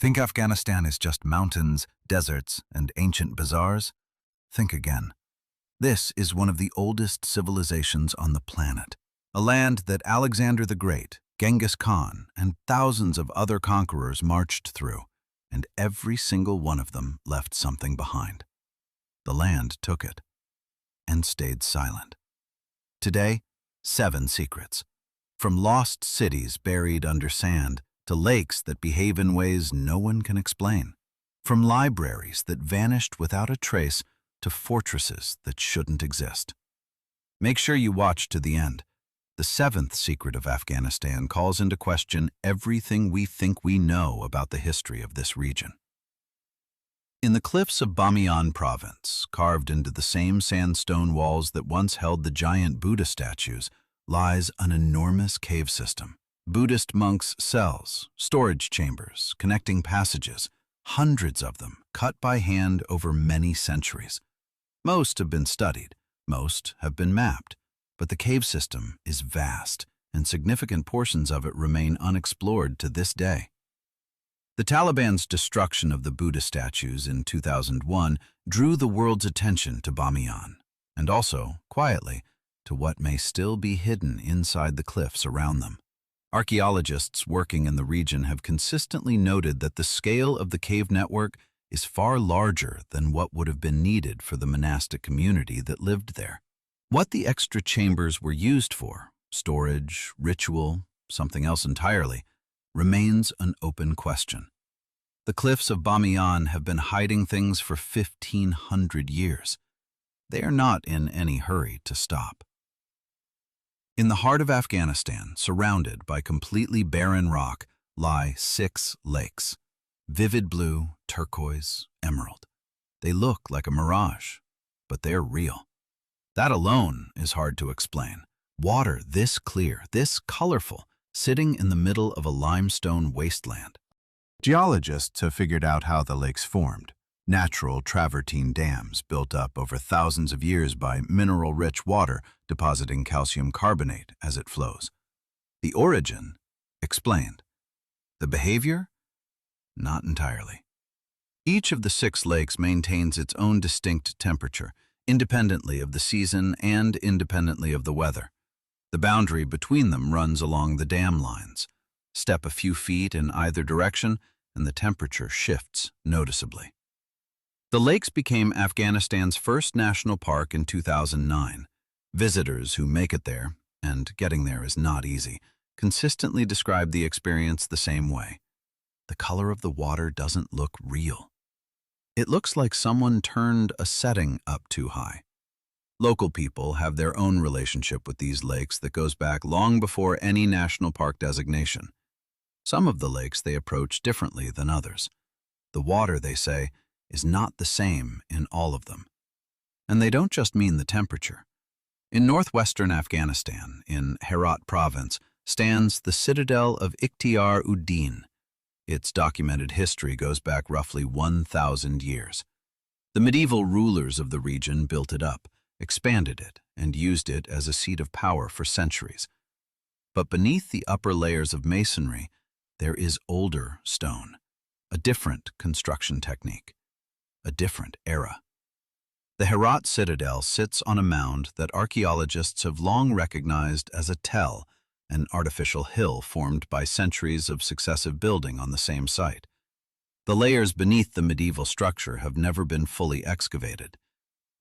Think Afghanistan is just mountains, deserts, and ancient bazaars? Think again. This is one of the oldest civilizations on the planet. A land that Alexander the Great, Genghis Khan, and thousands of other conquerors marched through, and every single one of them left something behind. The land took it, and stayed silent. Today, 7 secrets. From lost cities buried under sand, to lakes that behave in ways no one can explain. From libraries that vanished without a trace, to fortresses that shouldn't exist. Make sure you watch to the end. The 7th secret of Afghanistan calls into question everything we think we know about the history of this region. In the cliffs of Bamiyan province, carved into the same sandstone walls that once held the giant Buddha statues, lies an enormous cave system. Buddhist monks' cells, storage chambers, connecting passages, hundreds of them, cut by hand over many centuries. Most have been studied, most have been mapped, but the cave system is vast, and significant portions of it remain unexplored to this day. The Taliban's destruction of the Buddha statues in 2001 drew the world's attention to Bamiyan, and also, quietly, to what may still be hidden inside the cliffs around them. Archaeologists working in the region have consistently noted that the scale of the cave network is far larger than what would have been needed for the monastic community that lived there. What the extra chambers were used for, storage, ritual, something else entirely, remains an open question. The cliffs of Bamiyan have been hiding things for 1,500 years. They are not in any hurry to stop. In the heart of Afghanistan, surrounded by completely barren rock, lie 6 lakes. Vivid blue, turquoise, emerald. They look like a mirage, but they're real. That alone is hard to explain. Water this clear, this colorful, sitting in the middle of a limestone wasteland. Geologists have figured out how the lakes formed. Natural travertine dams built up over thousands of years by mineral-rich water depositing calcium carbonate as it flows. The origin? Explained. The behavior? Not entirely. Each of the 6 lakes maintains its own distinct temperature, independently of the season and independently of the weather. The boundary between them runs along the dam lines. Step a few feet in either direction, and the temperature shifts noticeably. The lakes became Afghanistan's first national park in 2009. Visitors who make it there, and getting there is not easy, consistently describe the experience the same way. The color of the water doesn't look real. It looks like someone turned a setting up too high. Local people have their own relationship with these lakes that goes back long before any national park designation. Some of the lakes they approach differently than others. The water, they say, is not the same in all of them. And they don't just mean the temperature. In northwestern Afghanistan, in Herat province, stands the citadel of Ikhtiar-ud-Din. Its documented history goes back roughly 1,000 years. The medieval rulers of the region built it up, expanded it, and used it as a seat of power for centuries. But beneath the upper layers of masonry, there is older stone, a different construction technique, a different era. The Herat Citadel sits on a mound that archaeologists have long recognized as a tell, an artificial hill formed by centuries of successive building on the same site. The layers beneath the medieval structure have never been fully excavated.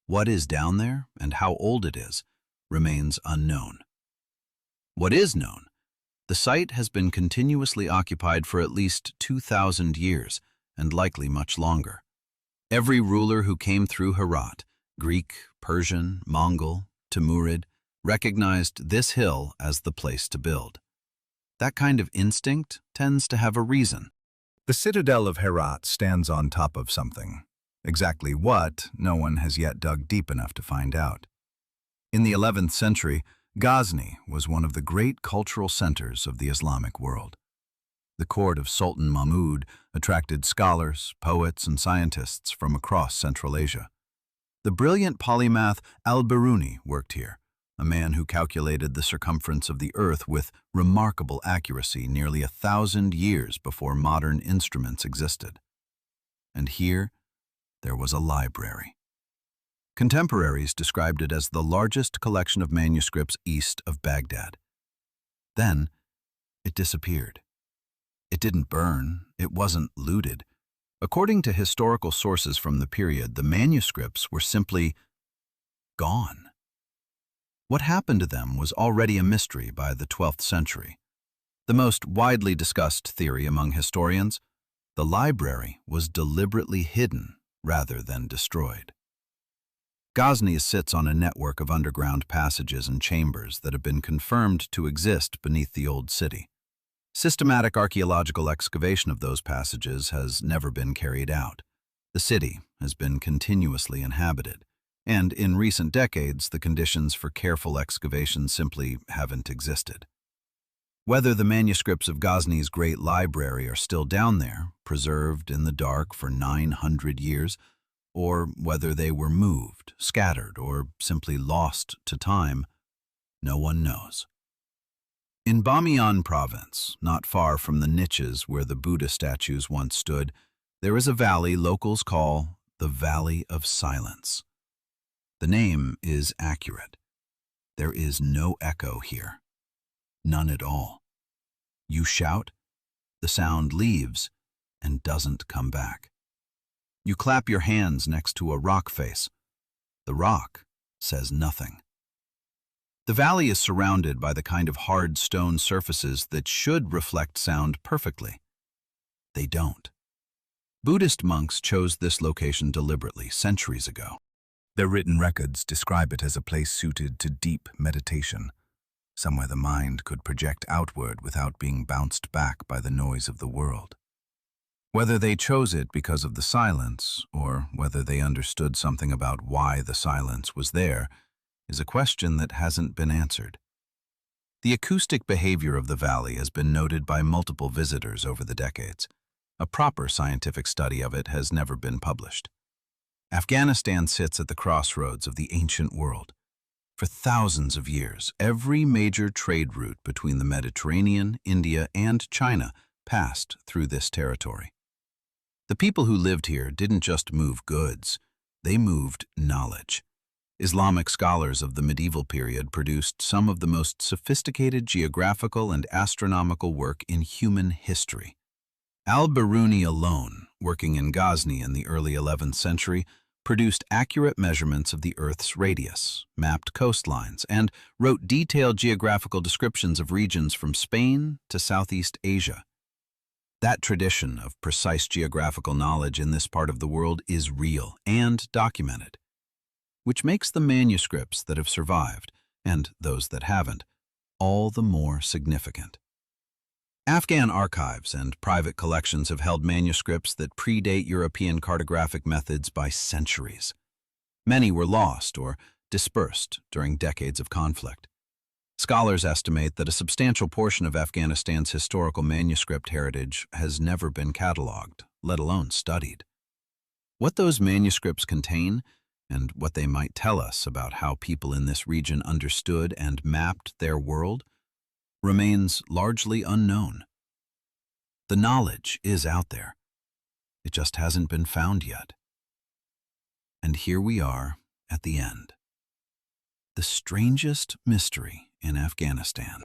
What is down there and how old it is remains unknown. What is known? The site has been continuously occupied for at least 2,000 years, and likely much longer. Every ruler who came through Herat, Greek, Persian, Mongol, Timurid, recognized this hill as the place to build. That kind of instinct tends to have a reason. The citadel of Herat stands on top of something. Exactly what, no one has yet dug deep enough to find out. In the 11th century, Ghazni was one of the great cultural centers of the Islamic world. The court of Sultan Mahmud attracted scholars, poets, and scientists from across Central Asia. The brilliant polymath al-Biruni worked here, a man who calculated the circumference of the Earth with remarkable accuracy nearly 1,000 years before modern instruments existed. And here, there was a library. Contemporaries described it as the largest collection of manuscripts east of Baghdad. Then, it disappeared. It didn't burn, it wasn't looted. According to historical sources from the period, the manuscripts were simply gone. What happened to them was already a mystery by the 12th century. The most widely discussed theory among historians, the library was deliberately hidden rather than destroyed. Ghazni sits on a network of underground passages and chambers that have been confirmed to exist beneath the old city. Systematic archaeological excavation of those passages has never been carried out. The city has been continuously inhabited, and in recent decades, the conditions for careful excavation simply haven't existed. Whether the manuscripts of Ghazni's great library are still down there, preserved in the dark for 900 years, or whether they were moved, scattered, or simply lost to time, no one knows. In Bamiyan province, not far from the niches where the Buddha statues once stood, there is a valley locals call the Valley of Silence. The name is accurate. There is no echo here. None at all. You shout, the sound leaves and doesn't come back. You clap your hands next to a rock face. The rock says nothing. The valley is surrounded by the kind of hard stone surfaces that should reflect sound perfectly. They don't. Buddhist monks chose this location deliberately centuries ago. Their written records describe it as a place suited to deep meditation, somewhere the mind could project outward without being bounced back by the noise of the world. Whether they chose it because of the silence, or whether they understood something about why the silence was there, is a question that hasn't been answered. The acoustic behavior of the valley has been noted by multiple visitors over the decades. A proper scientific study of it has never been published. Afghanistan sits at the crossroads of the ancient world. For thousands of years, every major trade route between the Mediterranean, India, and China passed through this territory. The people who lived here didn't just move goods, they moved knowledge. Islamic scholars of the medieval period produced some of the most sophisticated geographical and astronomical work in human history. Al-Biruni alone, working in Ghazni in the early 11th century, produced accurate measurements of the Earth's radius, mapped coastlines, and wrote detailed geographical descriptions of regions from Spain to Southeast Asia. That tradition of precise geographical knowledge in this part of the world is real and documented, which makes the manuscripts that have survived, and those that haven't, all the more significant. Afghan archives and private collections have held manuscripts that predate European cartographic methods by centuries. Many were lost or dispersed during decades of conflict. Scholars estimate that a substantial portion of Afghanistan's historical manuscript heritage has never been catalogued, let alone studied. What those manuscripts contain, and what they might tell us about how people in this region understood and mapped their world, remains largely unknown. The knowledge is out there. It just hasn't been found yet. And here we are at the end. The strangest mystery in Afghanistan.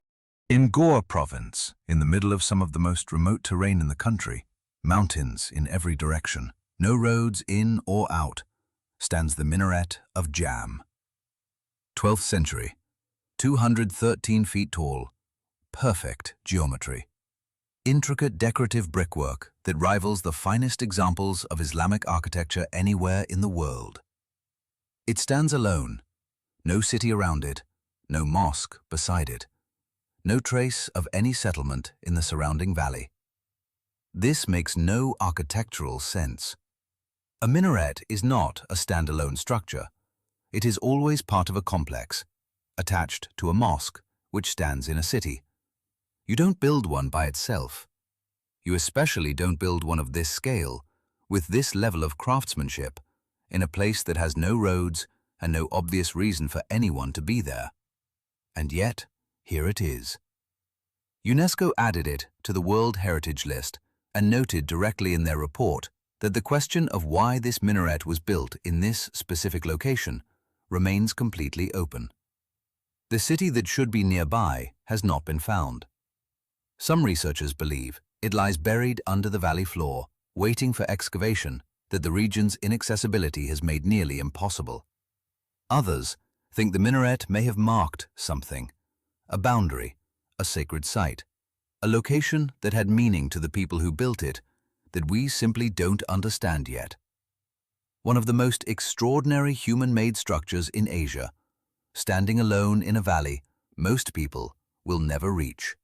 In Gore province, in the middle of some of the most remote terrain in the country, mountains in every direction, no roads in or out, stands the Minaret of Jam. 12th century, 213 feet tall, perfect geometry. Intricate decorative brickwork that rivals the finest examples of Islamic architecture anywhere in the world. It stands alone, no city around it, no mosque beside it, no trace of any settlement in the surrounding valley. This makes no architectural sense. A minaret is not a standalone structure. It is always part of a complex, attached to a mosque, which stands in a city. You don't build one by itself. You especially don't build one of this scale, with this level of craftsmanship, in a place that has no roads and no obvious reason for anyone to be there. And yet, here it is. UNESCO added it to the World Heritage List and noted directly in their report that the question of why this minaret was built in this specific location remains completely open. The city that should be nearby has not been found. Some researchers believe it lies buried under the valley floor, waiting for excavation that the region's inaccessibility has made nearly impossible. Others think the minaret may have marked something, a boundary, a sacred site, a location that had meaning to the people who built it that we simply don't understand yet. One of the most extraordinary human-made structures in Asia, standing alone in a valley most people will never reach.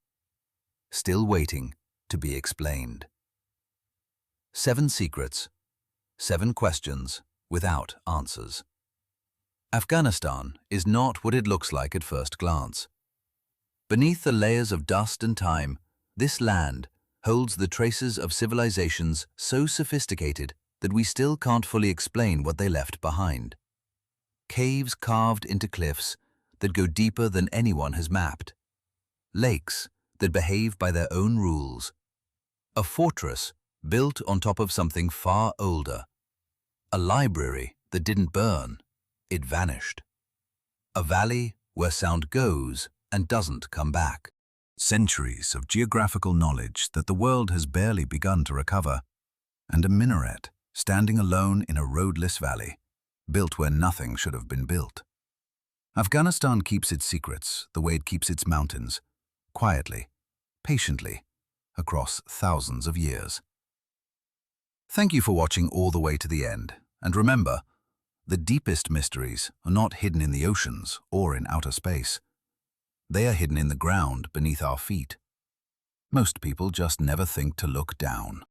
Still waiting to be explained. 7 secrets, 7 questions without answers. Afghanistan is not what it looks like at first glance. Beneath the layers of dust and time, this land holds the traces of civilizations so sophisticated that we still can't fully explain what they left behind. Caves carved into cliffs that go deeper than anyone has mapped. Lakes that behave by their own rules. A fortress built on top of something far older. A library that didn't burn, it vanished. A valley where sound goes and doesn't come back. Centuries of geographical knowledge that the world has barely begun to recover, and a minaret standing alone in a roadless valley, built where nothing should have been built. Afghanistan keeps its secrets the way it keeps its mountains, quietly, patiently, across thousands of years. Thank you for watching all the way to the end, and remember, the deepest mysteries are not hidden in the oceans or in outer space. They are hidden in the ground beneath our feet. Most people just never think to look down.